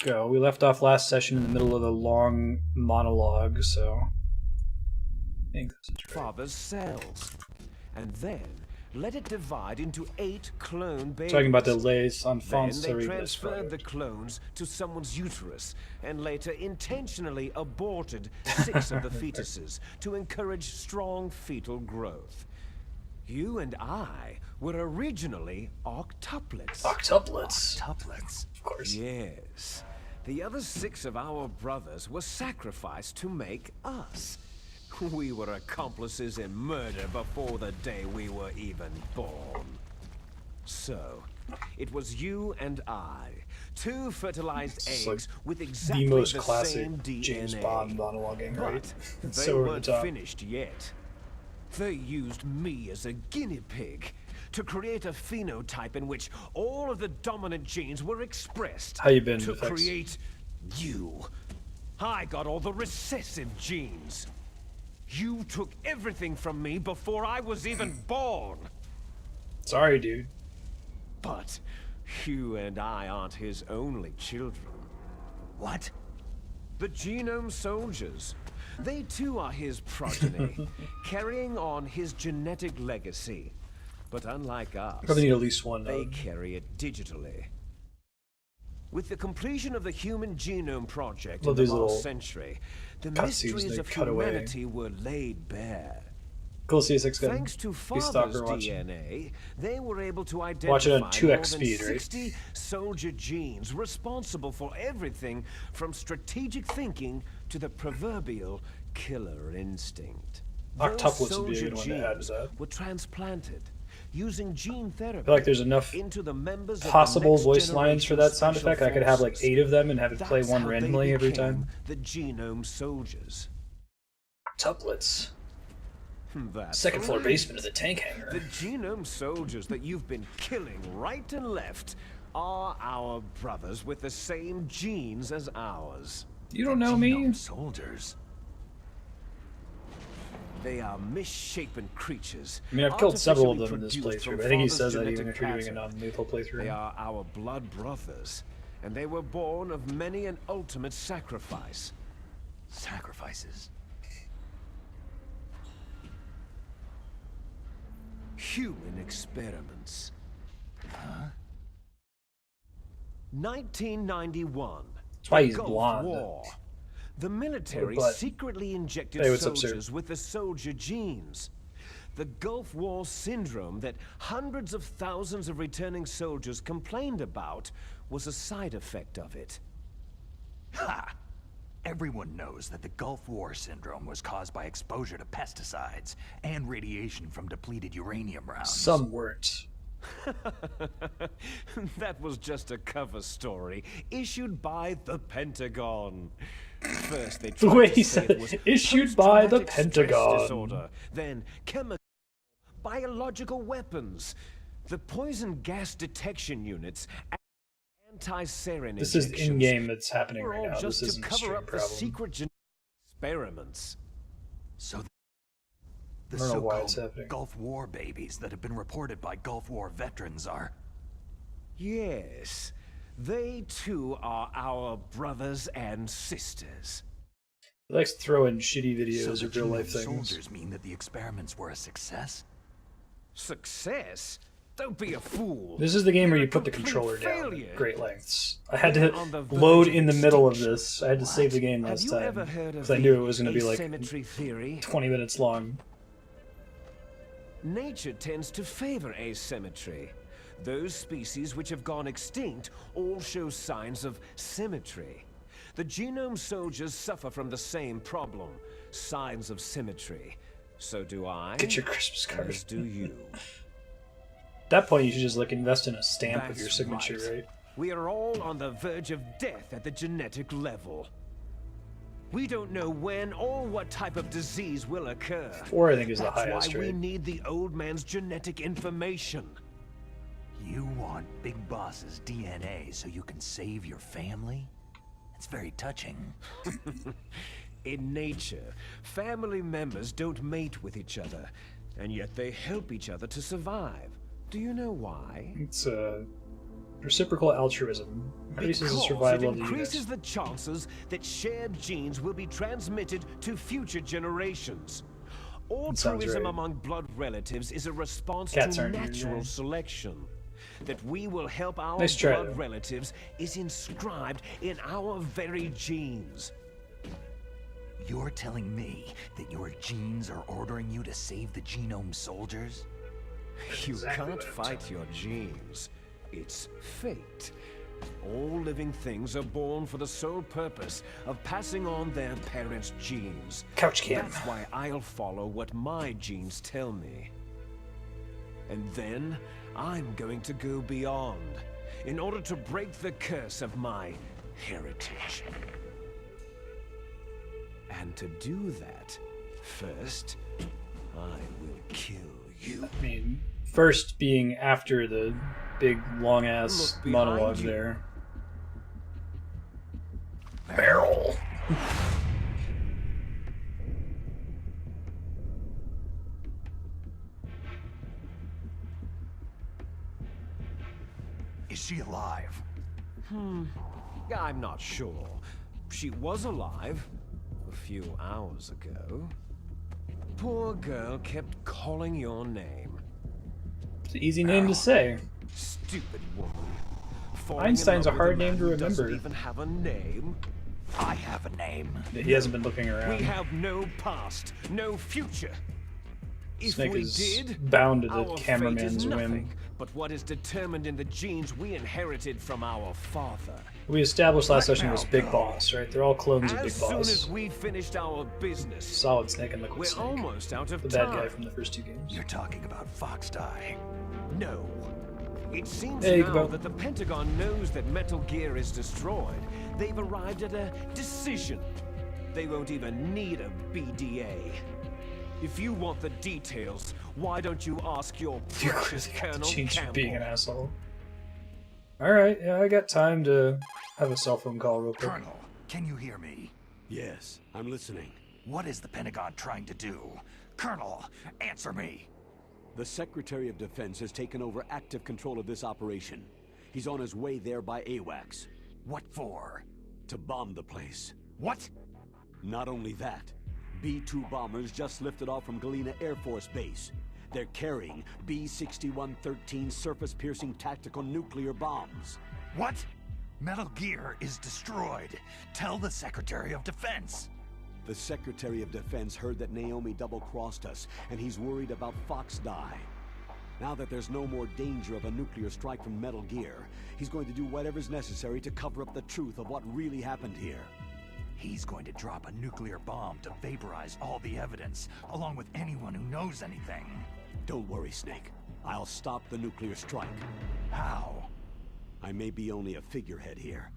go. We left off last session in the middle of a long monologue, so I think this is right. Father's cells, and then let it divide into 8 clone babies. Talking about the Les Enfants Then they Terribles transferred the project. clones to someone's uterus, and later intentionally aborted 6 of the fetuses to encourage strong fetal growth. You and I were originally octuplets. Octuplets? Octuplets? Of course. Yes. The other 6 of our brothers were sacrificed to make us. We were accomplices in murder before the day we were even born. So, it was you and I, 2 fertilized eggs like with exactly the most the classic same DNA. James Bond monologuing, right? But It's they so over the weren't top. finished yet. They used me as a guinea pig to create a phenotype in which all of the dominant genes were expressed. How you been, to Effects? create you. I got all the recessive genes. You took everything from me before I was even born. Sorry, dude. But you and I aren't his only children. What? The genome soldiers. They too are his progeny, carrying on his genetic legacy. But unlike us, Probably need at least one. they carry it digitally. With the completion of the Human Genome Project Love in these the little last century, the cutscenes mysteries they of cut away. humanity were laid bare. Cool CSX gun. Thanks to Be father's stalker watching. DNA, they were able to identify Watch it on 2x more than speed, right? 60 soldier genes responsible for everything from strategic thinking to the proverbial killer instinct. Those Octuplets would be a soldier good one to add to genes that. were transplanted using gene therapy. I feel like there's enough into the members of the possible next voice lines for that sound generation effect. I could have like forces. 8 of them and have it play That's one how they randomly every became time. The genome soldiers. Octuplets. That's Second floor right. basement of the tank The hangar. genome soldiers that you've been killing right and left are our brothers with the same genes as ours. You don't know me? Genome soldiers. They are misshapen creatures. I mean, I've killed several of them in artificially this produced from playthrough, but I think he father's says that even genetic if you're doing a pattern. non-lethal playthrough. They are our blood brothers, and they were born of many an ultimate sacrifice. Sacrifices. Human experiments. Huh? 1991. That's why the he's Gulf blonde. War. The military But- secretly injected Hey, what's up, sir? soldiers with the soldier genes. The Gulf War syndrome that hundreds of thousands of returning soldiers complained about was a side effect of it. Ha! Everyone knows that the Gulf War syndrome was caused by exposure to pesticides and radiation from depleted uranium rounds. Some weren't. That was just a cover story issued by the Pentagon. First, they The tried way to he say said it was it, issued by the post-traumatic stress Pentagon. disorder, then chemical, biological weapons, the poison gas detection units, and anti-sarin This is injections in-game that's happening were right all now. just This to isn't a cover stream up the problem. secret genetic experiments. So the I don't know why it's so-called happening. Gulf War babies that have been reported by Gulf War veterans are... Yes, they too are our brothers and sisters. He likes throwing shitty So videos the of real life genome things. soldiers mean that the experiments were a success? Success? Don't be a fool. This is the game where They're you put the a complete controller down failure. at great lengths. I had They're to on the load verge in the of middle of extinction. this. I had to save the game Have last you time ever heard of because I the knew it was going to be like asymmetry theory? 20 minutes long. Nature tends to favor asymmetry. Those species which have gone extinct all show signs of symmetry. The genome soldiers suffer from the same problem, signs of symmetry. So do I. Get your Christmas card. As do you. At that point, you should just like invest in a stamp of That's your signature, right? We are all on the verge of death at the genetic level. We don't know when or what type of disease will occur. 4, I think, is the That's highest, why we right? need the old man's genetic information. You want Big Boss's DNA so you can save your family? It's very touching. In nature, family members don't mate with each other, and yet they help each other to survive. Do you know why? It's Reciprocal altruism increases the Because survival it of the increases units. the chances that shared genes will be transmitted to future generations. Sounds Altruism right. among blood relatives is a response Cats to aren't here natural today. selection. That we will help our Nice try, blood though. relatives is inscribed in our very genes. You're telling me that your genes are ordering you to save the genome soldiers? You Exactly can't what I'm fight your genes. It's fate. All living things are born for the sole purpose of passing on their parents' genes. Couch cam. That's why I'll follow what my genes tell me. And then I'm going to go beyond in order to break the curse of my heritage. And to do that, first, I will kill you. I mean, first being after the big long ass Look behind monologue you. there. Barrel. Is she alive? I'm not sure. She was alive a few hours ago. Poor girl kept calling your name. It's an easy name to say. Stupid woman. Falling in Einstein's love a with hard man name to who doesn't remember. even have a name. I have a name. He hasn't been looking We around. have no past, no future. If Snake we is did, bound to the our fate is cameraman's whim. nothing but what is determined in the genes we inherited from our father. We established last Right session now, was Big though. Boss, right? They're all clones of As Big soon Boss. as we finished our business, Solid Snake and Liquid we're Snake. almost out of The time. bad guy from the first two games. You're talking about Fox Die. No. It seems Hey, now Gabo. that the Pentagon knows that Metal Gear is destroyed. They've arrived at a decision. They won't even need a BDA. If you want the details, why don't you ask your You precious really got to Colonel change for being an Campbell? asshole. Alright, yeah, I got time to have a cell phone call real quick. Colonel, can you hear me? Yes, I'm listening. What is the Pentagon trying to do? Colonel, answer me. The Secretary of Defense has taken over active control of this operation. He's on his way there by AWACS. What for? To bomb the place. What? Not only that, B-2 bombers just lifted off from Galena Air Force Base. They're carrying B-6113 surface-piercing tactical nuclear bombs. What? Metal Gear is destroyed. Tell the Secretary of Defense. The Secretary of Defense heard that Naomi double-crossed us, and he's worried about Fox Die. Now that there's no more danger of a nuclear strike from Metal Gear, he's going to do whatever's necessary to cover up the truth of what really happened here. He's going to drop a nuclear bomb to vaporize all the evidence, along with anyone who knows anything. Don't worry, Snake. I'll stop the nuclear strike. How? I may be only a figurehead here,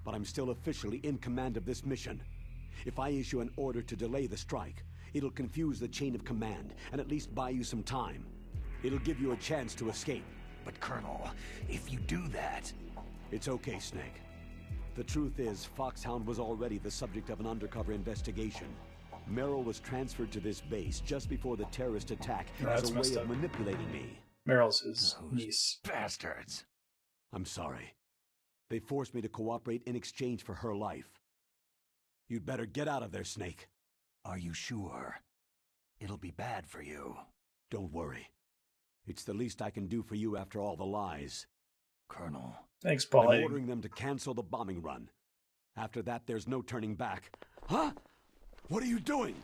but I'm still officially in command of this mission. If I issue an order to delay the strike, it'll confuse the chain of command and at least buy you some time. It'll give you a chance to escape. But Colonel, if you do that... It's okay, Snake. The truth is, Foxhound was already the subject of an undercover investigation. Merrill was transferred to this base just before the terrorist attack That's as a messed way of up. manipulating me. Meryl's his niece. Bastards. I'm sorry. They forced me to cooperate in exchange for her life. You'd better get out of there, Snake. Are you sure? It'll be bad for you. Don't worry. It's the least I can do for you after all the lies. Colonel. Thanks, I'm Paulie. ordering them to cancel the bombing run. After that, there's no turning back. Huh? What are you doing?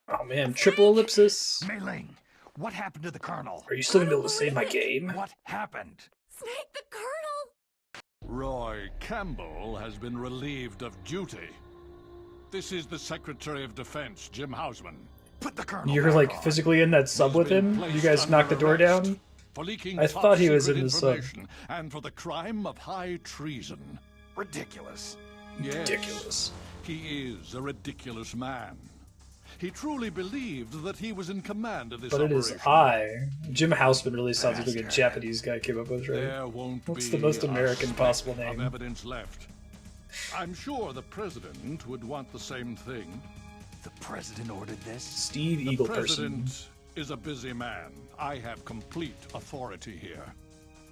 Oh man, triple ellipsis. Mei Ling, what happened to the Colonel? Are you still gonna be able to save my game? What happened? Snake the Colonel! Roy Campbell has been relieved of duty. This is the Secretary of Defense, Jim Hausman. Put the Colonel You're back like on. physically in that sub He's with been him? placed You guys under knocked the door arrest down? for leaking I thought he was top-secret in the sub. information and for the crime of high treason. Ridiculous. Yes, Ridiculous. he is a ridiculous man. He truly believed that he was in command of this But it is operation. Jim Hausman really sounds like a Bastard. Japanese guy came up with, right? There won't What's be the most a American speck possible of name? evidence left. I'm sure the president would want the same thing. The President ordered this? Steve The Eagle president is a busy man. I have complete authority here.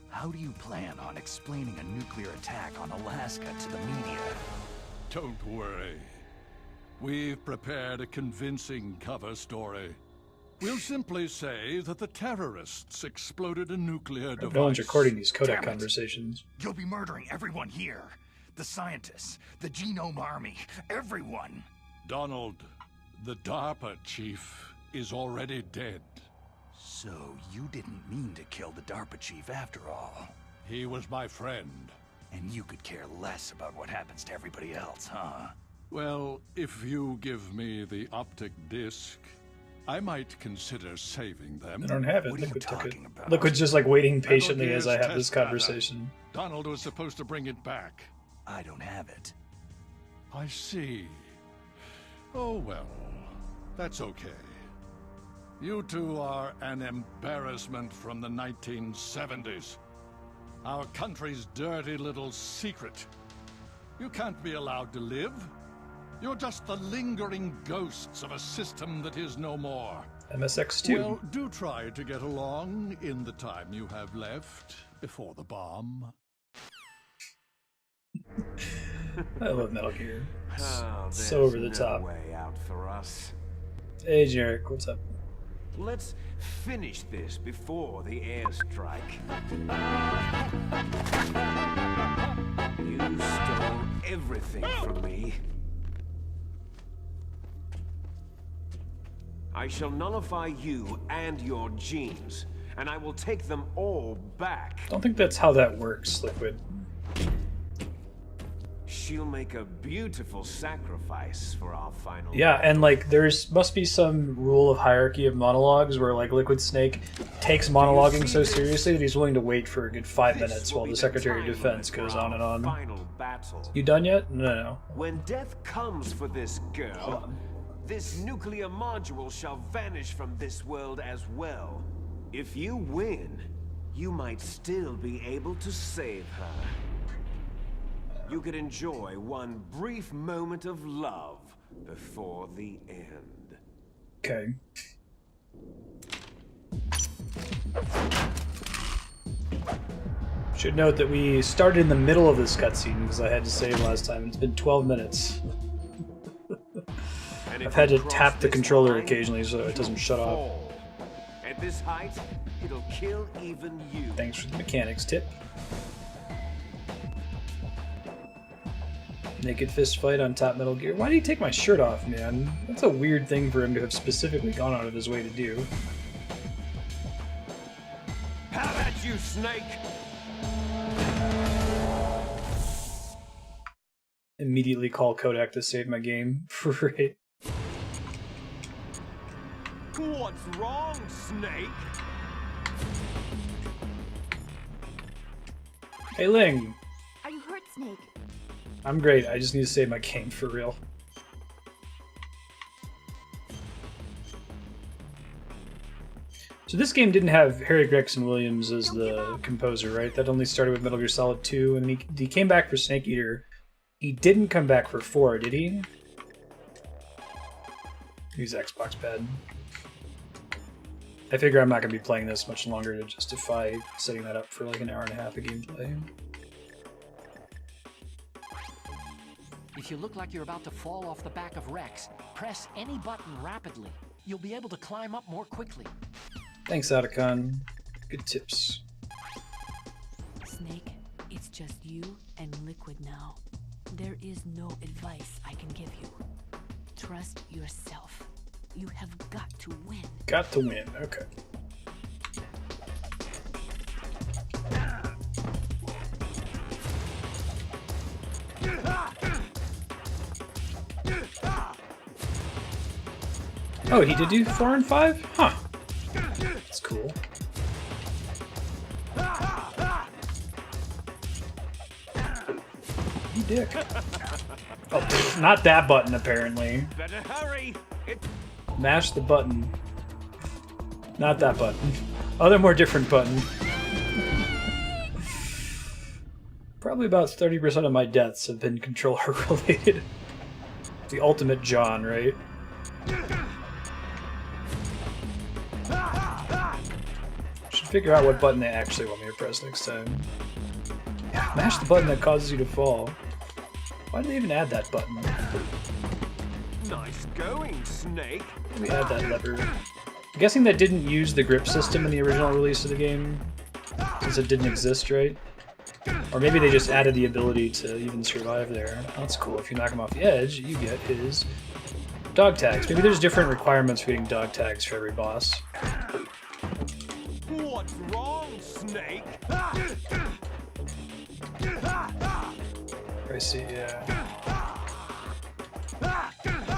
How do you plan on explaining a nuclear attack on Alaska to the media? Don't worry. We've prepared a convincing cover story. We'll simply say that the terrorists exploded a nuclear device. No one's recording these codec Damn it. conversations. You'll be murdering everyone here. The scientists, the Genome Army, everyone. Donald, the DARPA chief, is already dead. So you didn't mean to kill the DARPA chief after all. He was my friend. And you could care less about what happens to everybody else, huh? Well, if you give me the optic disc, I might consider saving them. I don't have it. What are you Liquid took it. talking about? Liquid's just like waiting patiently Metal as I Gear's have this test data. conversation. Donald was supposed to bring it back. I don't have it. I see. Oh well, that's okay. You two are an embarrassment from the 1970s. Our country's dirty little secret. You can't be allowed to live. You're just the lingering ghosts of a system that is no more. MSX2. Well, do try to get along in the time you have left before the bomb. I love Metal Gear. Oh, So over the there's top. no way out for us. Hey, Jarek, what's up? Let's finish this before the airstrike. You stole everything from me. I shall nullify you and your genes, and I will take them all back. I don't think that's how that works, Liquid. She'll make a beautiful sacrifice for our final. Yeah, and like must be some rule of hierarchy of monologues where like Liquid Snake takes monologuing so seriously that he's willing to wait for a good 5 minutes while the Secretary of Defense goes on and on. Final battle. You done yet? No. When death comes for this girl, this nuclear module shall vanish from this world as well. If you win, you might still be able to save her. You could enjoy one brief moment of love before the end. Okay. Should note that we started in the middle of this cutscene because I had to save last time. It's been 12 minutes. I've had to tap the controller occasionally so it doesn't shut off. At this height, it'll kill even you. Thanks for the mechanics tip. Naked fist fight on top Metal Gear. Why did he take my shirt off, man? That's a weird thing for him to have specifically gone out of his way to do. How about you, Snake? Immediately call Kodak to save my game. Right. What's wrong, Snake? Hey, Ling. Are you hurt, Snake? I'm great. I just need to save my game for real. So this game didn't have Harry Gregson Williams as the composer, right? That only started with Metal Gear Solid 2, and he came back for Snake Eater. He didn't come back for 4, did he? He's Xbox bad. I figure I'm not going to be playing this much longer to justify setting that up for like an hour and a half of gameplay. If you look like you're about to fall off the back of Rex, press any button rapidly. You'll be able to climb up more quickly. Thanks, Otacon. Good tips. Snake, it's just you and Liquid now. There is no advice I can give you. Trust yourself. You have got to win. Got to win, okay. Oh, he did do 4 and 5? Huh. That's cool. You dick. Oh, not that button, apparently. Better hurry! Mash the button. Not that button. Other more different button. Probably about 30% of my deaths have been controller related. The ultimate John, right? Should figure out what button they actually want me to press next time. Mash the button that causes you to fall. Why did they even add that button? Nice going, Snake. Let me add that lever. I'm guessing that didn't use the grip system in the original release of the game, since it didn't exist, right? Or maybe they just added the ability to even survive there. That's cool. If you knock him off the edge, you get his dog tags. Maybe there's different requirements for getting dog tags for every boss. What's wrong, Snake? I see, yeah.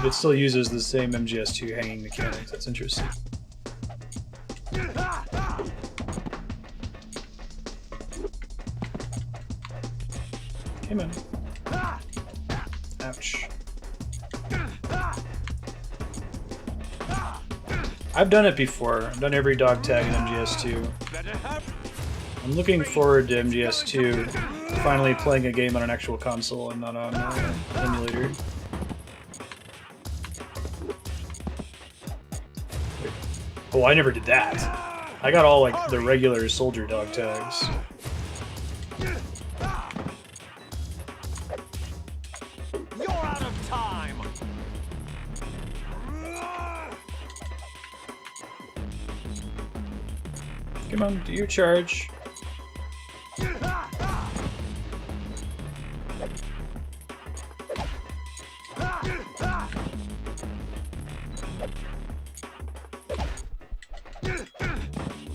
It still uses the same MGS2 hanging mechanics. That's interesting. Come on. Ouch. I've done it before. I've done every dog tag in MGS2. I'm looking forward to MGS2 finally playing a game on an actual console and not on an emulator. Oh, I never did that. I got all like the regular soldier dog tags. You're out of time. Come on, do your charge.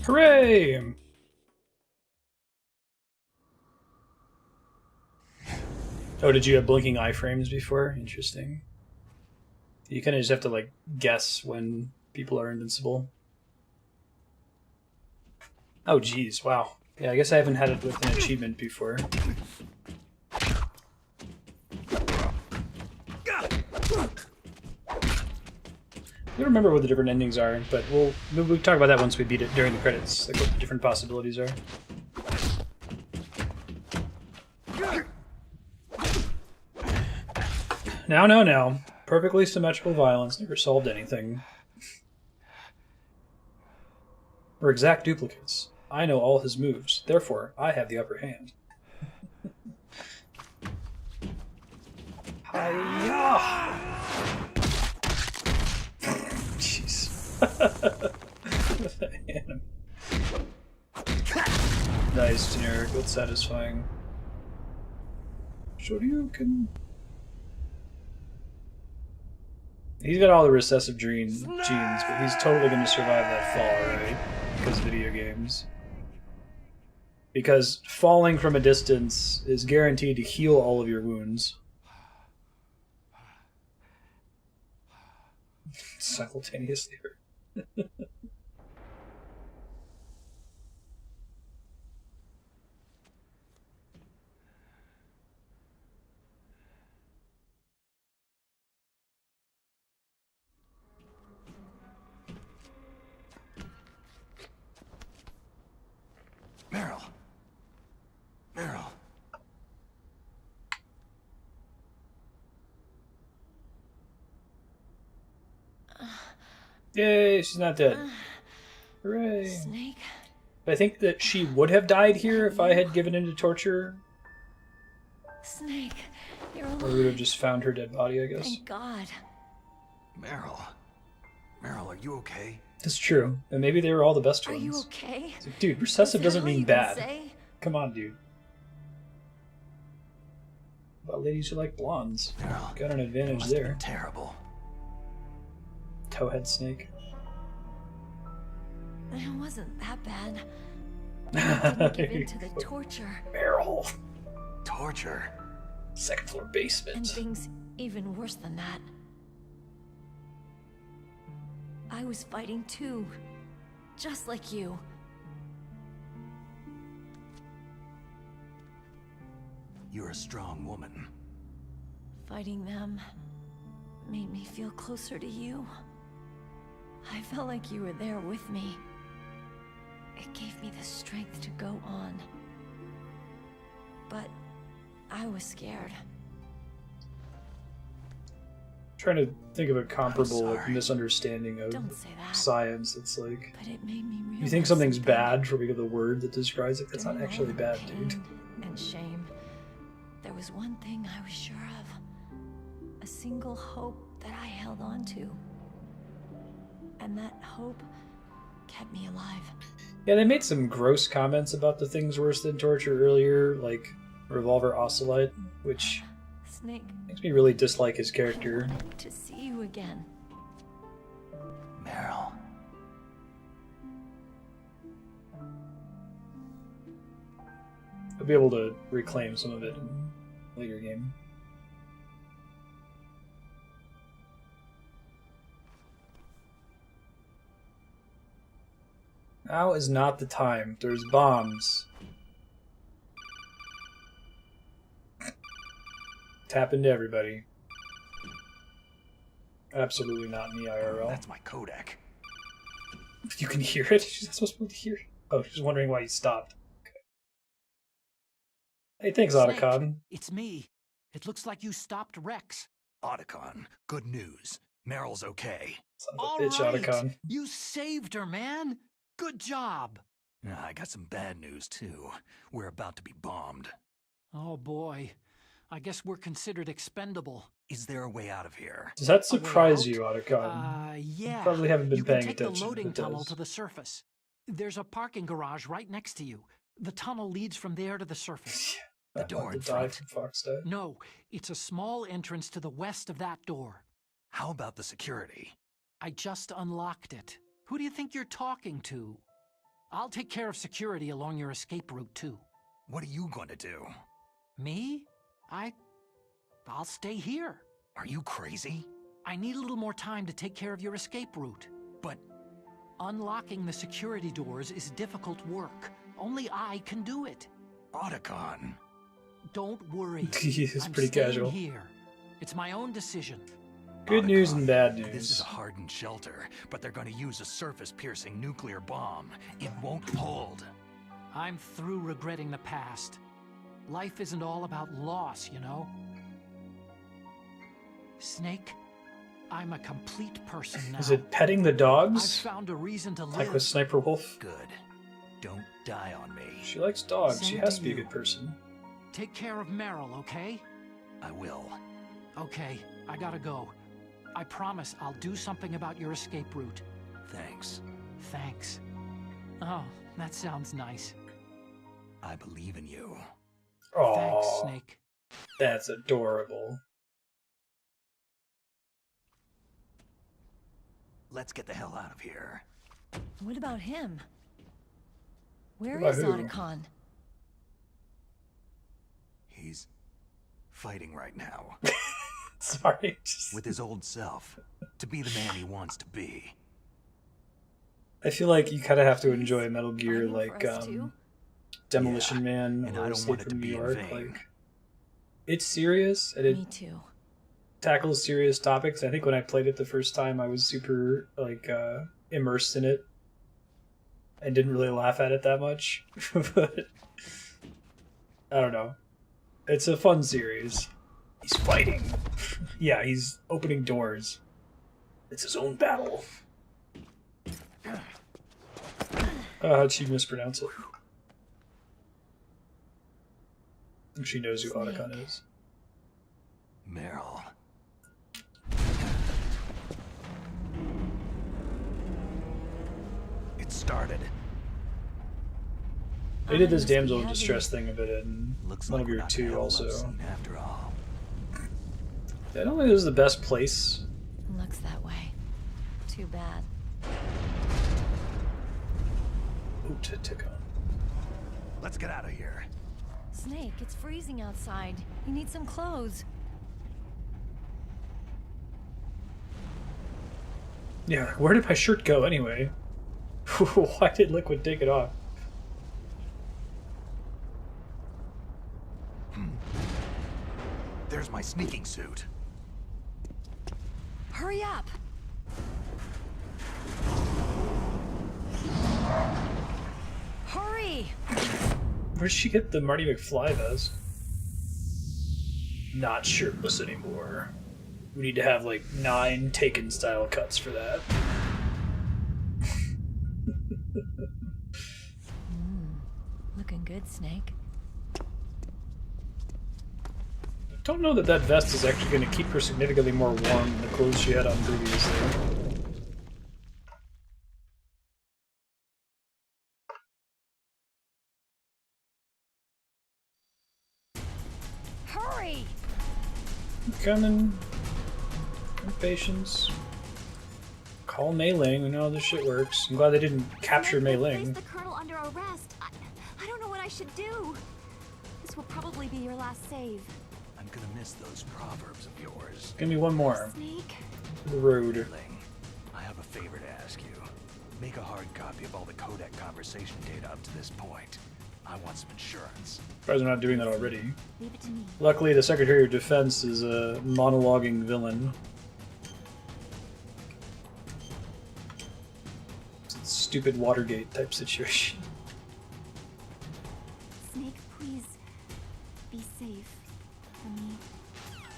Hooray! Oh, did you have blinking iframes before? Interesting. You kind of just have to, like, guess when people are invincible. Oh, geez, wow. Yeah, I guess I haven't had it with an achievement before. I don't remember what the different endings are, but we'll talk about that once we beat it during the credits, like what the different possibilities are. No. Perfectly symmetrical violence never solved anything. We're exact duplicates. I know all his moves, therefore I have the upper hand. Hiya! Jeez. Nice, generic, but satisfying. Shoryuken. He's got all the recessive genes, but he's totally going to survive that fall, right? Because video games. Because falling from a distance is guaranteed to heal all of your wounds. Simultaneously. Meryl. Meryl. Yay, she's not dead. Hooray. Snake? I think that she would have died here if I had given in to torture. Snake, you're Or we would alive. have just found her dead body, I guess. Thank God. Meryl. Meryl, are you okay? That's true. And maybe they were all the best Are ones. you okay? It's like, dude, Is recessive that doesn't all mean you can bad. say? Come on, dude. Well, ladies who like blondes. Meryl. Got an advantage Must have there. been terrible. Towhead snake. It wasn't that bad. I didn't give in to the torture. Meryl. Torture. Second floor And basement. things even worse than that. I was fighting too. Just like you. You're a strong woman. Fighting them made me feel closer to you. I felt like you were there with me. It gave me the strength to go on. But I was scared. Trying to think of a comparable like, sorry. misunderstanding of Don't say that. science. It's like But it made me realize you think something's something. bad for because of the word that describes it. That's not During all actually the bad, pain dude. and shame, there was one thing I was sure of. A single hope that I held on to. And that hope kept me alive. Yeah, they made some gross comments about the things worse than torture earlier, like Revolver Ocelot, which Snake, makes me really dislike his I character. wanted to see you again. Meryl. I'll be able to reclaim some of it in a later game. Now is not the time. There's bombs. Tap into everybody. Absolutely not in the IRL. That's my Kodak. You can hear it? She's not supposed to be able to hear it. Oh, she's wondering why you stopped. Okay. Hey, thanks, Snake, Otacon. it's me. It looks like you stopped Rex. Otacon, good news. Meryl's okay. Son of All a bitch, right. Otacon. You saved her, man. Good job. I got some bad news, too. We're about to be bombed. Oh, boy. I guess we're considered expendable. Is there a way out of here? Does that A way surprise out? you, Otacon? Yeah. Probably haven't been you paying can take attention the if loading it tunnel does. to the surface. There's a parking garage right next to you. The tunnel leads from there to the surface. The I'd door like in to die front. from Foxdale. No, it's a small entrance to the west of that door. How about the security? I just unlocked it. Who do you think you're talking to? I'll take care of security along your escape route, too. What are you going to do? Me? I'll stay here. Are you crazy? I need a little more time to take care of your escape route. But Unlocking the security doors is difficult work. Only I can do it. Otacon. Don't worry. He's I'm pretty staying casual. here. It's my own decision. Good news and bad This is news. a hardened shelter, but they're going to use a surface-piercing nuclear bomb. It won't hold. I'm through regretting the past. Life isn't all about loss, you know? Snake, I'm a complete person now. Is it petting the I've dogs? found a reason to Like live. with Sniper Wolf? Good. Don't die on me. She likes dogs. She Same has to to be a you. good person. Take care of Meryl, okay? I will. Okay, I gotta go. I promise I'll do something about your escape route. Thanks. Thanks. Oh, that sounds nice. I believe in you. Thanks, Oh, Snake. that's adorable. Let's get the hell out of here. What about him? Where What is about who? Otacon? He's fighting right now. Sorry. just- With his old self. To be the man he wants to be. I feel like you kind of have to enjoy Metal Gear, Fighting for like us too? Demolition Yeah, Man and or I don't Escape want it to from New be in York. vain. Like, it's serious and it Me too. tackles serious topics. I think when I played it the first time, I was super immersed in it and didn't really laugh at it that much. But I don't know. It's a fun series. He's fighting. Yeah, he's opening doors. It's his own battle. How'd she mispronounce it? I think she knows who Snake. Otacon is. Meryl. It started. They did this Must be damsel in heavy. distress thing a bit in Looks Metal like we're Gear not 2 gonna have a also. love scene after all. I don't think this is the best place. Looks that way. Too bad. Ooh, to tick on. Let's get out of here. Snake, it's freezing outside. You need some clothes. Yeah, where did my shirt go anyway? Why did Liquid take it off? There's my sneaking suit. Hurry up! Hurry! Where did she get the Marty McFly vest? Not shirtless anymore. We need to have like 9 Taken style cuts for that. Looking good, Snake. I don't know that that vest is actually going to keep her significantly more warm than the clothes she had on previously. Hurry! I'm coming. Patience. Call Mei Ling. We know how this shit works. I'm glad they didn't capture Mei Ling. Place the Colonel under arrest. I don't know what I should do. This will probably be your last save. I'm gonna miss those proverbs of yours. Give me one more. Snake? For the road. Ling, I have a favor to ask you. Make a hard copy of all the codec conversation data up to this point. I want some insurance. Surprised they're not doing that already. Leave it to me. Luckily, the Secretary of Defense is a monologuing villain. It's a stupid Watergate type situation. Snake, please be safe for me.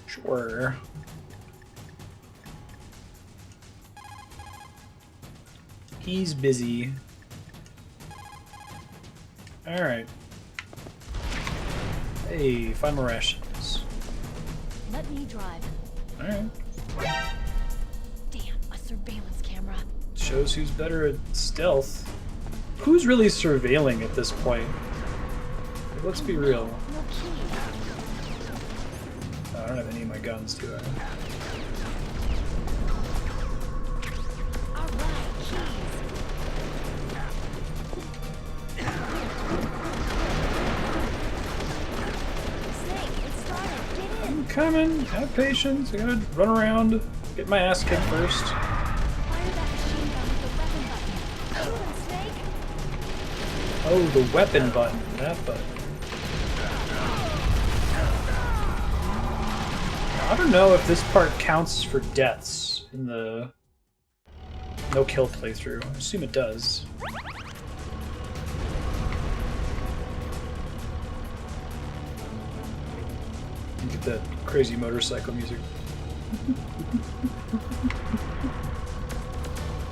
Sure. He's busy. Alright. Hey, final rations. Let me drive. Alright. Damn, a surveillance camera. Shows who's better at stealth. Who's really surveilling at this point? Let's be real. No key. I don't have any of my guns, do I? All right, keys. Snake, it started. Get in. I'm coming. Have patience. I gotta run around. Get my ass kicked first. Fire that machine gun with the weapon button. Shoot him, Snake. Oh, the weapon button. That button. I don't know if this part counts for deaths in the no-kill playthrough. I assume it does. Look at that crazy motorcycle music.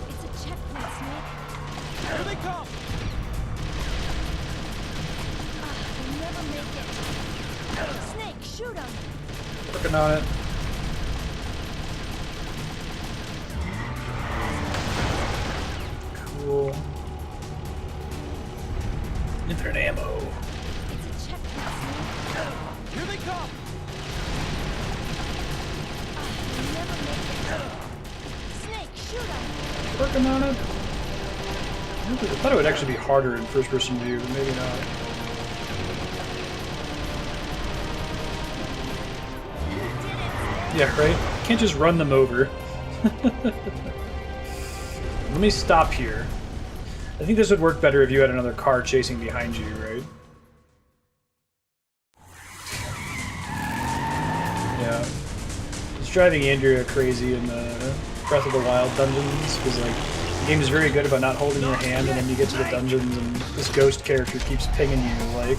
It's a checkpoint, Snake. Here they come! We'll never make it. Snake, shoot him. Working on it. Cool. Infinite ammo. It's a checkpoint, Snake. Here they come! We'll never make it. Snake, shoot him. Working on it. I thought it would actually be harder in first-person view, but maybe not. Yeah, right? You can't just run them over. Let me stop here. I think this would work better if you had another car chasing behind you, right? Yeah. It's driving Andrea crazy in the Breath of the Wild dungeons, because like, the game is very good about not holding your hand, and then you get to the dungeons and this ghost character keeps pinging you, like,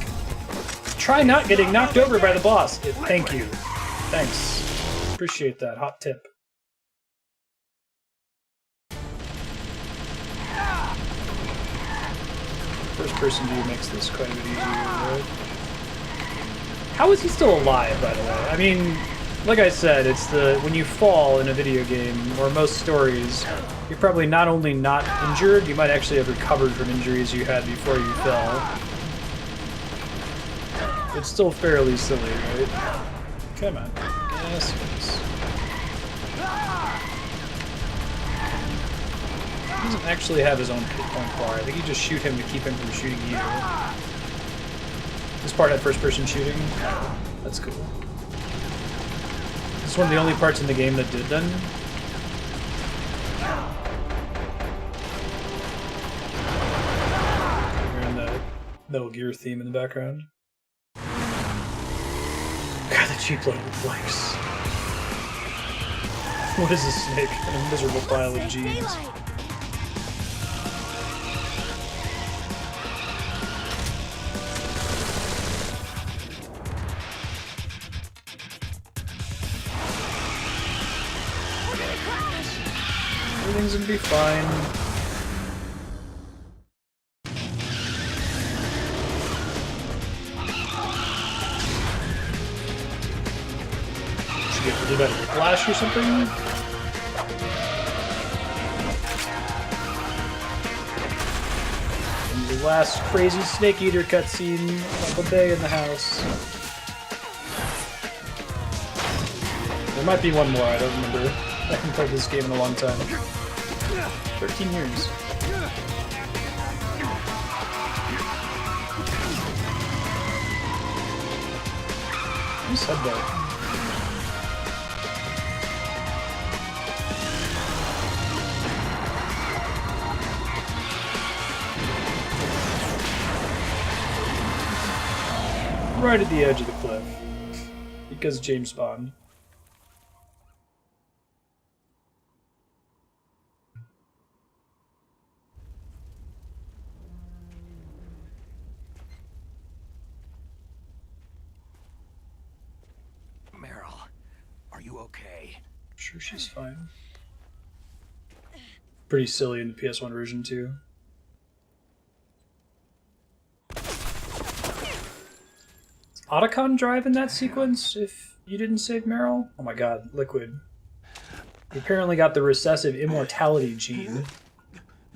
try not getting knocked over by the boss! Thank you. Thanks. Appreciate that. Hot tip. First person view makes this quite a bit easier, right? How is he still alive, by the way? I mean, like I said, it's the when you fall in a video game, or most stories, you're probably not only not injured, you might actually have recovered from injuries you had before you fell. It's still fairly silly, right? Come on. Yes, yes. He doesn't actually have his own hit point bar. I think you just shoot him to keep him from shooting you. This part had first-person shooting. That's cool. This is one of the only parts in the game that did then. Hearing the Metal Gear theme in the background. God, the cheap loaded blanks. What is this snake? A miserable pile of jeans. Everything's gonna be fine. Should we get to do that with Flash or something? The last crazy Snake Eater cutscene, Michael Bay in the house. There might be one more, I don't remember. I haven't played this game in a long time. 13 years. Who said that? Right at the edge of the cliff. Because James Bond. Meryl, are you okay? I'm sure she's fine. Pretty silly in the PS1 version too. Otacon drive in that sequence if you didn't save Meryl? Oh my god, Liquid. He apparently got the recessive immortality gene.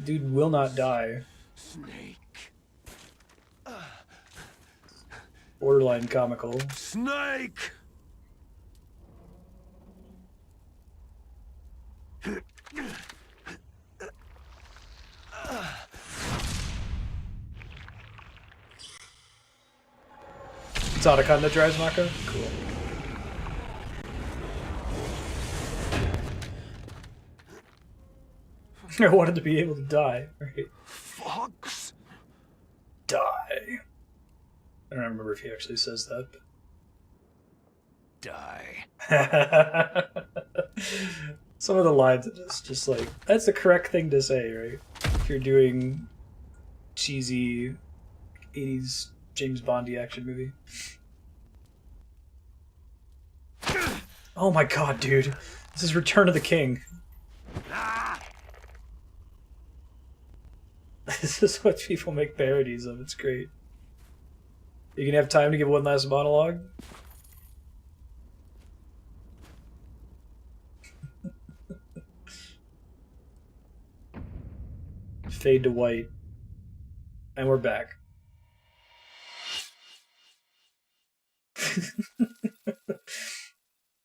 Dude will not die. Snake. Borderline comical. Snake! It's Otacon that drives Mako? Cool. I wanted to be able to die. Right. Fox? Die. I don't remember if he actually says that. Die. Some of the lines are just like, that's the correct thing to say, right? If you're doing cheesy 80s James Bondy action movie. Oh my god, dude. This is Return of the King. This is what people make parodies of. It's great. You can have time to give one last monologue? Fade to white. And we're back.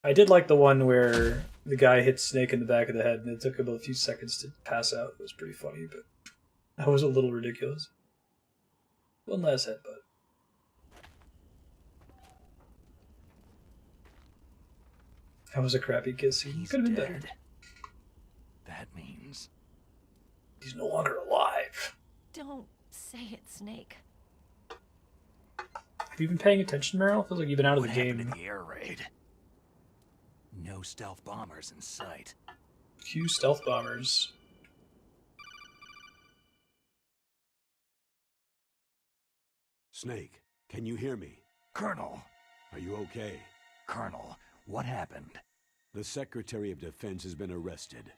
I did like the one where the guy hits Snake in the back of the head and it took him a few seconds to pass out. It was pretty funny, but that was a little ridiculous. One last headbutt. That was a crappy kiss scene. He's Could have been dead. better. That means... He's no longer alive. Don't say it, Snake. Have you been paying attention, Meryl? Feels like you've been out of What the happened game. in the air raid? No stealth bombers in sight. Few stealth bombers. Snake, can you hear me? Colonel! Are you okay? Colonel, what happened? The Secretary of Defense has been arrested.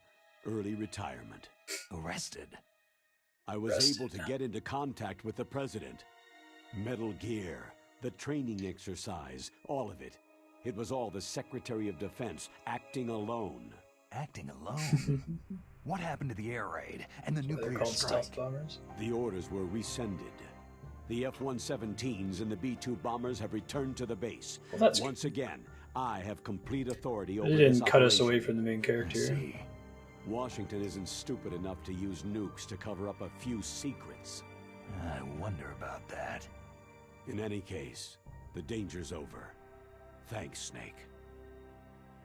Early retirement. Arrested? I was Arrested. able to get into contact with the President. Metal Gear, the training exercise, all of it. It was all the Secretary of Defense acting alone. Acting alone? What happened to the air raid and the They're nuclear called strike? stealth bombers. The orders were rescinded. The F-117s and the B-2 bombers have returned to the base. Well, that's Once again, I have complete authority over They this didn't cut us operation. away from the main I character. see. Washington isn't stupid enough to use nukes to cover up a few secrets. I wonder about that. In any case, the danger's over. Thanks, Snake.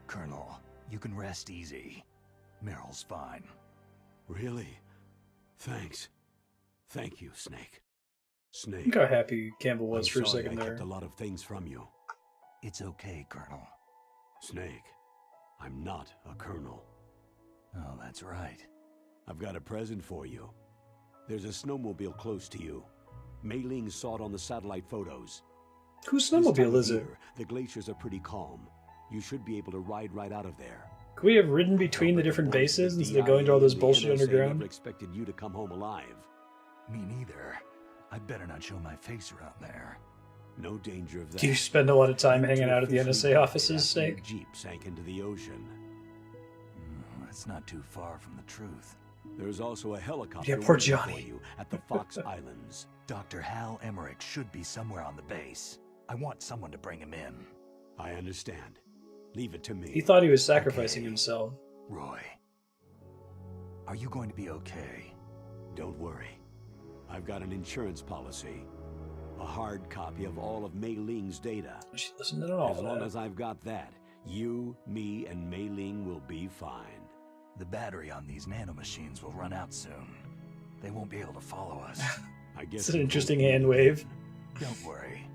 Colonel, you can rest easy. Meryl's fine. Really? Thanks. Thank you, Snake. Snake. Look how happy Campbell was I'm for a sorry second I there. kept a lot of things from you. It's okay, Colonel. Snake, I'm not a colonel. Oh, that's right. I've got a present for you. There's a snowmobile close to you. Mei Ling saw it on the satellite photos. Whose This time snowmobile of is it? year, the glaciers are pretty calm. You should be able to ride right out of there. Could we have ridden between the different bases instead of going to all this bullshit underground? Never expected you to come home alive. Me neither. I'd better not show my face around there. No danger of that. Do you spend a lot of time You hanging two out at the officially NSA died offices, after your Snake? Jeep sank into the ocean. That's not too far from the truth. There's also a helicopter Yeah, poor waiting for Johnny. you at the Fox Islands. Dr. Hal Emmerich should be somewhere on the base. I want someone to bring him in. I understand. Leave it to me. He thought he was sacrificing Okay. himself. Roy, are you going to be okay? Don't worry. I've got an insurance policy. A hard copy of all of Mei Ling's data. She listened to all As of long that. as I've got that, you, me, and Mei Ling will be fine. The battery on these nanomachines will run out soon. They won't be able to follow us. I guess It's an we interesting both need hand it. wave. Don't worry.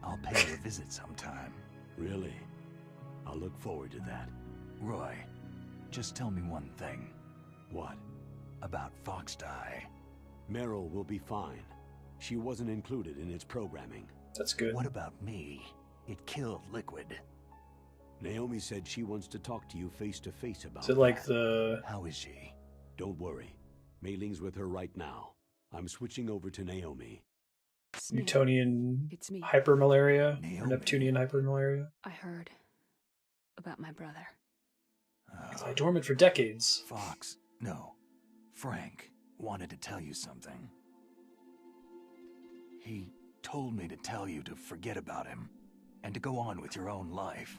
I'll pay you a visit sometime. Really? I'll look forward to that. Roy, just tell me one thing. What? About Fox Die. Meryl will be fine. She wasn't included in its programming. That's good. What about me? It killed Liquid. Naomi said she wants to talk to you face to face about Is it like that. the... How is she? Don't worry. Mei Ling's with her right now. I'm switching over to Naomi. Snake, Newtonian it's me. hypermalaria? Or Naomi. Neptunian hypermalaria? I heard about my brother. It's lay dormant for decades. Fox, no. Frank wanted to tell you something. He told me to tell you to forget about him and to go on with your own life.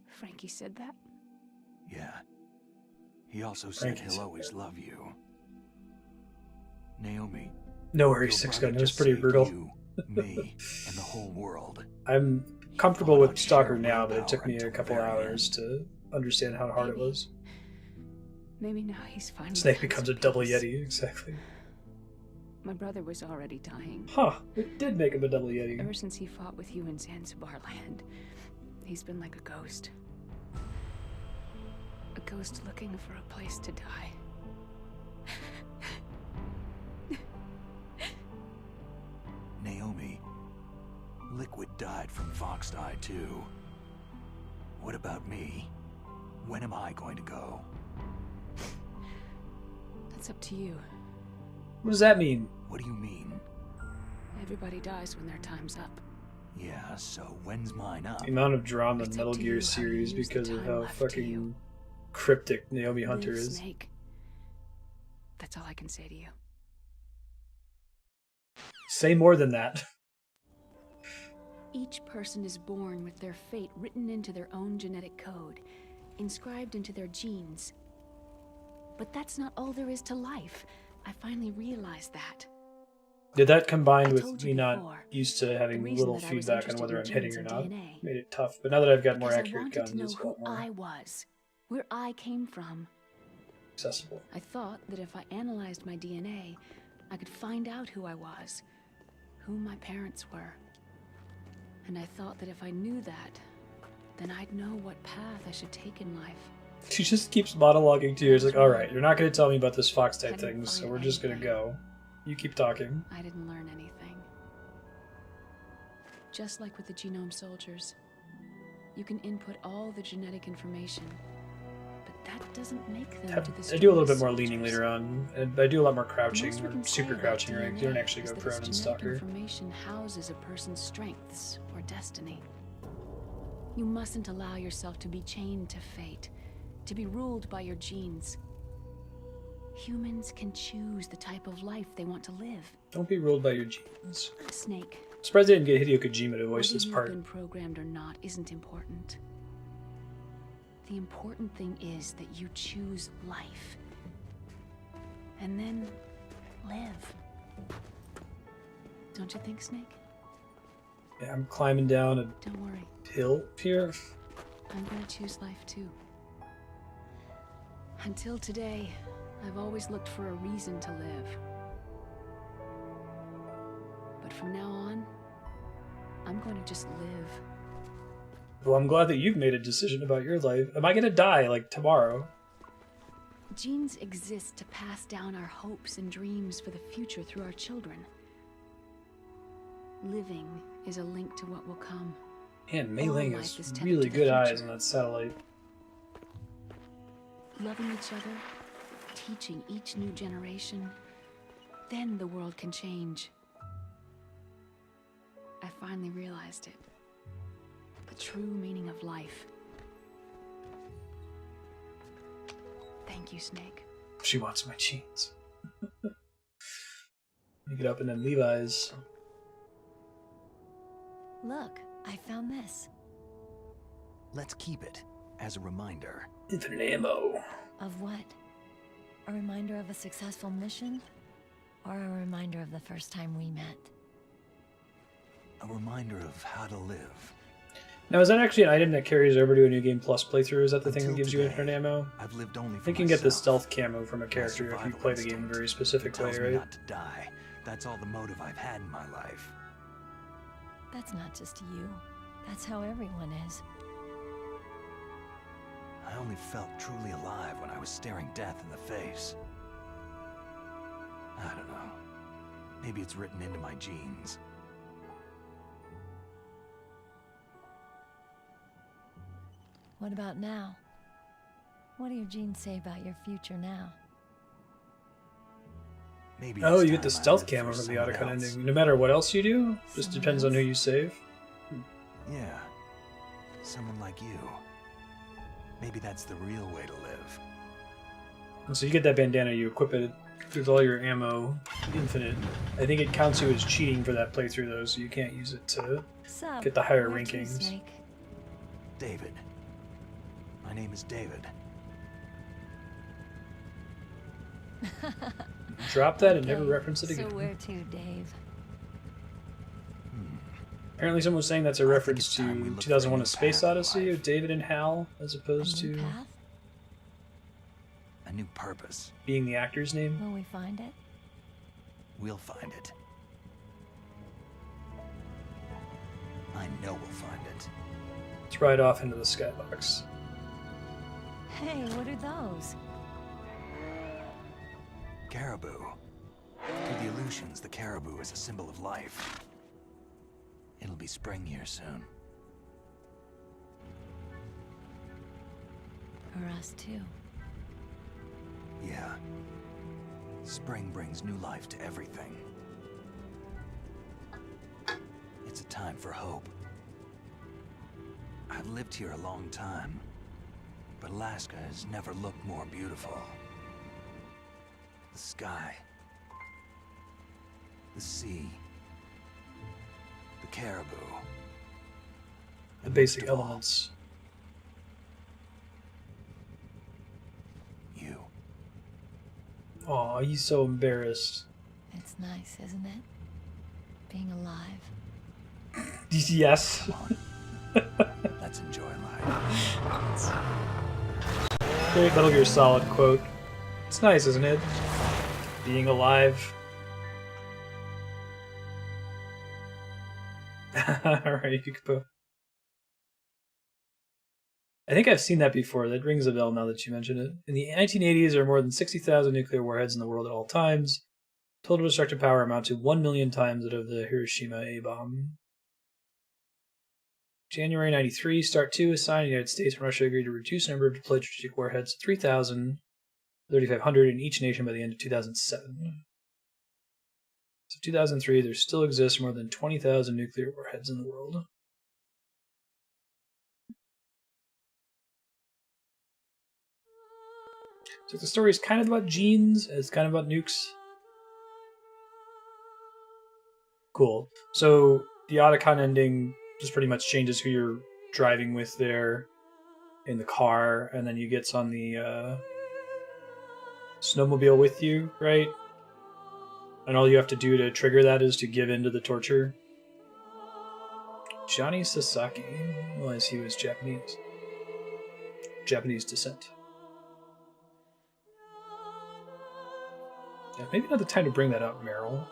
Frankie said that? Yeah. He also Frankie said said he'll always love you. Naomi. No worries, your Six brother Gun. It was just pretty saved brutal. You, me, and the whole world. I'm comfortable with I'd Stalker share now, but it willpower took me a until the couple very hours to understand how hard it was. Maybe now he's finally Snake found becomes a some double peace. Yeti, exactly. My brother was already dying. Huh, it did make him a double Yeti. Ever since he fought with you in Zanzibar land, he's been like a ghost. A ghost looking for a place to die. Naomi, Liquid died from Fox Die too. What about me? When am I going to go? That's up to you. What does that mean? What do you mean? Everybody dies when their time's up. Yeah, so when's mine up? The amount of drama in It's the up Metal to Gear you how you series use the because of time how left to fucking you. cryptic Naomi Hunter Live, is. Snake. That's all I can say to you. Say more than that. Each person is born with their fate written into their own genetic code, inscribed into their genes. But that's not all there is to life. I finally realized that. Did that combined I with told me you not before, used to having the reason little that I was feedback on interested whether in I'm hitting genes or and not DNA, made it tough. But now that I've got more because I accurate wanted to guns, know it's a who lot more I was, where I came from. accessible. I thought that if I analyzed my DNA, I could find out who I was, who my parents were. And I thought that if I knew that, then I'd know what path I should take in life. She just keeps monologuing to you. It's like, alright, you're not going to tell me about this Fox type I didn't thing, so find we're just going to anything. go. You keep talking. I didn't learn anything. Just like with the genome soldiers, you can input all the genetic information, but that doesn't make them to the I do a little bit strongest more leaning soldiers. later on, and I do a lot more The crouching most we or can super say about crouching ranks. You don't DNA actually is go that prone its in genetic Stalker. information houses a person's strengths or destiny. You mustn't allow yourself to be chained to fate, to be ruled by your genes. Humans can choose the type of life they want to live. Don't be ruled by your genes. Snake, I'm surprised they didn't get Hideo Kojima to voice whether this you've part. been programmed or not isn't important. The important thing is that you choose life. And then live. Don't you think, Snake? Yeah, I'm climbing down a Don't worry. hill here. I'm gonna choose life too. Until today, I've always looked for a reason to live. But from now on, I'm going to just live. Well, I'm glad that you've made a decision about your life. Am I going to die, like, tomorrow? Genes exist to pass down our hopes and dreams for the future through our children. Living is a link to what will come. Man, Mei Ling life is has tethered really to the good eyes future. on that satellite. Loving each other, teaching each new generation, then the world can change. I finally realized it. The true meaning of life. Thank you, Snake. She wants my jeans. You get up in them Levi's. Look, I found this. Let's keep it as a reminder. Infinite ammo. Of what? A reminder of a successful mission? Or a reminder of the first time we met? A reminder of how to live. Now, is that actually an item that carries over to a New Game Plus playthrough? Is that the thing that Until gives you today, infinite ammo? I've lived only I for think you can get the myself. stealth camo from a My character if you survival play the game a instinct. very It specific way, tells me right? not to die. That's all the motive I've had in my life. That's not just you. That's how everyone is. I only felt truly alive when I was staring death in the face. I don't know. Maybe it's written into my genes. What about now? What do your genes say about your future now? Maybe Oh, it's you get the time I stealth lived camo for from the someone autocut else. ending. No matter what else you do, just Someone depends on who else? you save. Yeah. Someone like you. Maybe that's the real way to live. And so you get that bandana, you equip it with all your ammo, infinite. I think it counts you as cheating for that playthrough though, so you can't use it to Sup? get the higher Where to, rankings. Snake? David. My name is David. Drop that and never Okay, reference it So again. where to, Dave? Apparently someone was saying that's a I think reference it's time we to look for 2001 a A new Space path in Odyssey life. of David and Hal, as A opposed new to path? A new purpose. being the actor's name. Will we find it? We'll find it. I know we'll find it. Let's ride off into the skybox. Hey, what are those? Caribou. To the Aleutians, the caribou is a symbol of life. It'll be spring here soon. For us too. Yeah. Spring brings new life to everything. It's a time for hope. I've lived here a long time, but Alaska has never looked more beautiful. The sky, the sea, the caribou. The basic Most of all, elements. You. Aw, he's so embarrassed. It's nice, isn't it? Being alive. Yes. Let's enjoy life. Great Metal Gear Solid quote. It's nice, isn't it? Being alive. Alright, you can go. I think I've seen that before. That rings a bell now that you mention it. In the 1980s, there were more than 60,000 nuclear warheads in the world at all times. Total destructive power amount to 1 million times that of the Hiroshima A-bomb. January 93, Start 2 is signed. The United States and Russia agreed to reduce the number of deployed strategic warheads to 3,000, 3,500 in each nation by the end of 2007. So 2003, there still exists more than 20,000 nuclear warheads in the world. So the story is kind of about genes, it's kind of about nukes. Cool. So the Otacon ending just pretty much changes who you're driving with there in the car, and then you gets on the snowmobile with you, right? And all you have to do to trigger that is to give in to the torture. Johnny Sasaki, realized he was Japanese. Japanese descent. Yeah, maybe not the time to bring that up, Meryl.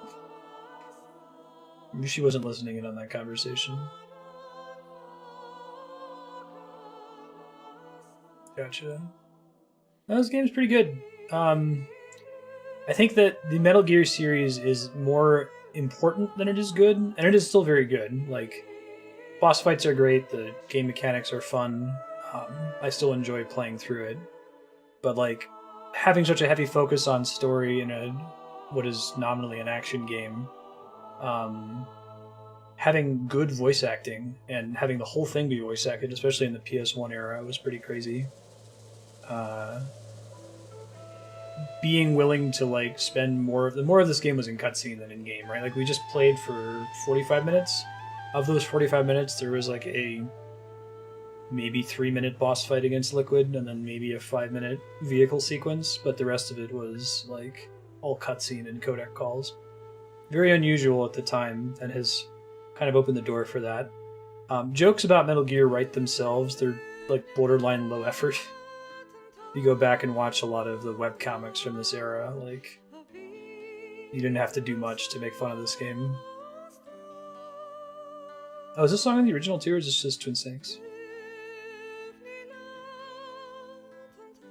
Maybe she wasn't listening in on that conversation. Gotcha. No, this game's pretty good. I think that the Metal Gear series is more important than it is good, and it is still very good. Like, boss fights are great. The game mechanics are fun. I still enjoy playing through it, but like having such a heavy focus on story in a what is nominally an action game, having good voice acting and having the whole thing be voice acted, especially in the PS1 era, was pretty crazy. Being willing to like spend more of this game was in cutscene than in game, right? Like we just played for 45 minutes. Of those 45 minutes, there was like a maybe 3-minute boss fight against Liquid, and then maybe a 5-minute vehicle sequence. But the rest of it was like all cutscene and codec calls. Very unusual at the time, and has kind of opened the door for that. Jokes about Metal Gear write themselves. They're like borderline low effort. You go back and watch a lot of the webcomics from this era, like you didn't have to do much to make fun of this game. Oh, is this song in the original too, or is this just Twin Snakes?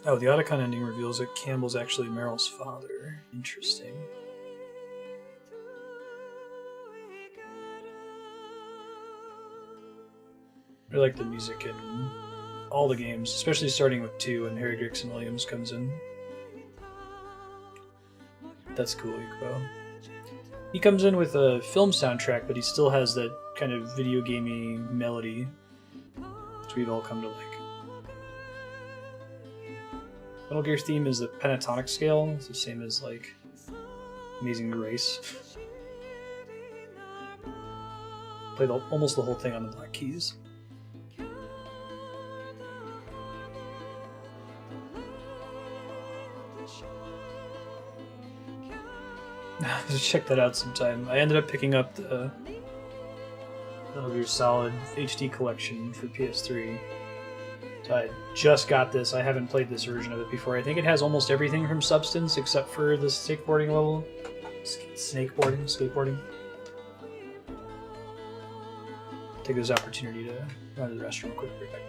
Oh, the Otacon ending reveals that Campbell's actually Meryl's father. Interesting. I like the music in all the games, especially starting with 2 when Harry Gregson Williams comes in. That's cool, Ikubo. He comes in with a film soundtrack, but he still has that kind of video gamey melody, which we've all come to like. Metal Gear's theme is the pentatonic scale. It's the same as like Amazing Grace. Played almost the whole thing on the Black Keys. Check that out sometime. I ended up picking up the Metal Gear Solid HD collection for PS3. So I just got this. I haven't played this version of it before. I think it has almost everything from Substance except for the skateboarding level. Skateboarding. Take this opportunity to run to the restroom quick. Right back.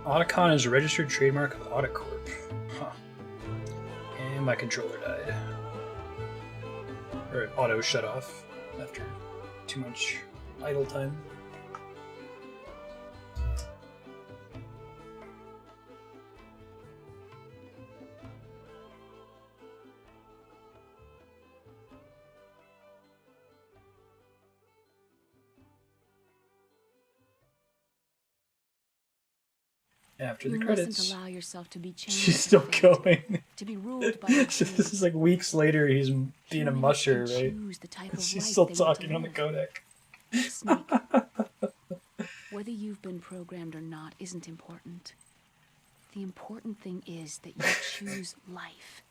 Otacon is a registered trademark of Autocorp. Huh. And my controller died. Or it auto shut off after too much idle time. After the credits. Mustn't allow yourself to be changed. She's still going. To be ruled by your So this is like weeks later, he's being a musher, right? She's still talking on the codec. Whether you've been programmed or not isn't important. The important thing is that you choose life.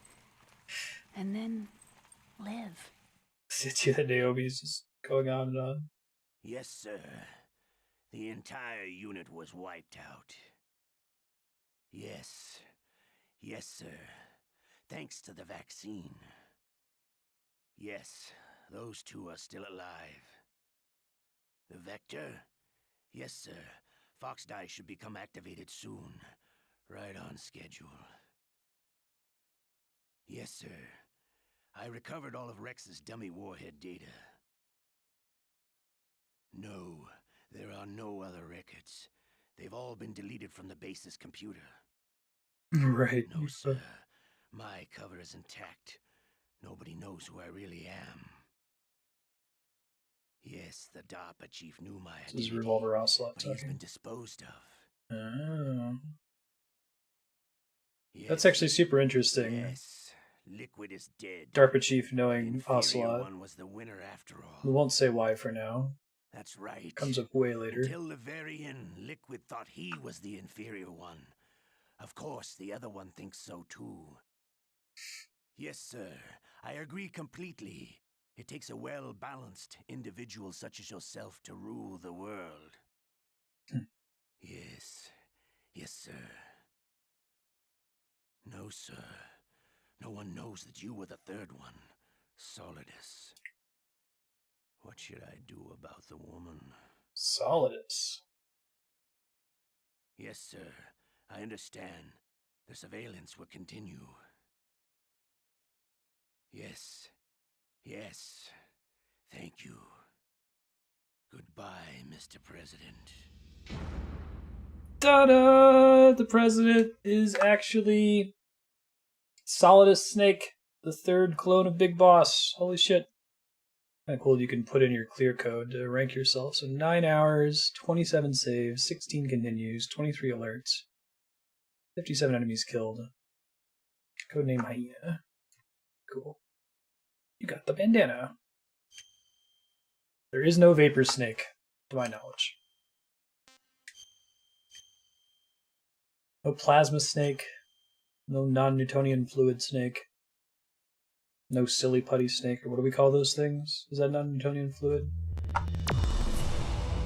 And then live. It's that Naomi's just going on and on. Yes, sir. The entire unit was wiped out. Yes. Yes, sir. Thanks to the vaccine. Yes, those two are still alive. The Vector? Yes, sir. Fox Die should become activated soon. Right on schedule. Yes, sir. I recovered all of Rex's dummy warhead data. No, there are no other records. They've all been deleted from the base's computer. Right. No, sir. My cover is intact. Nobody knows who I really am. Yes, the DARPA chief knew my identity, This is Revolver Ocelot but he's talking. been disposed of. Oh. Yes. That's actually super interesting. Yes, Liquid is dead. DARPA chief The knowing inferior Ocelot. one was the winner after all. We won't say why for now. That's right. Comes up way later. Until the very end, Liquid thought he was the inferior one. Of course, the other one thinks so too. Yes, sir. I agree completely. It takes a well-balanced individual such as yourself to rule the world. Yes. Yes, sir. No, sir. No one knows that you were the third one, Solidus. What should I do about the woman? Solidus. Yes, sir. I understand. The surveillance will continue. Yes. Yes. Thank you. Goodbye, Mr. President. Ta-da! The president is actually Solidus Snake, the third clone of Big Boss. Holy shit. Kinda cool you can put in your clear code to rank yourself. So 9 hours, 27 saves, 16 continues, 23 alerts, 57 enemies killed. Codename Hyena. Cool. You got the bandana. There is no Vapor Snake, to my knowledge. No Plasma Snake. No non-Newtonian Fluid Snake. No Silly Putty Snake, or what do we call those things? Is that non-Newtonian Fluid?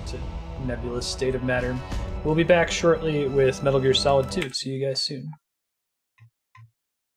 It's a nebulous state of matter. We'll be back shortly with Metal Gear Solid 2. See you guys soon.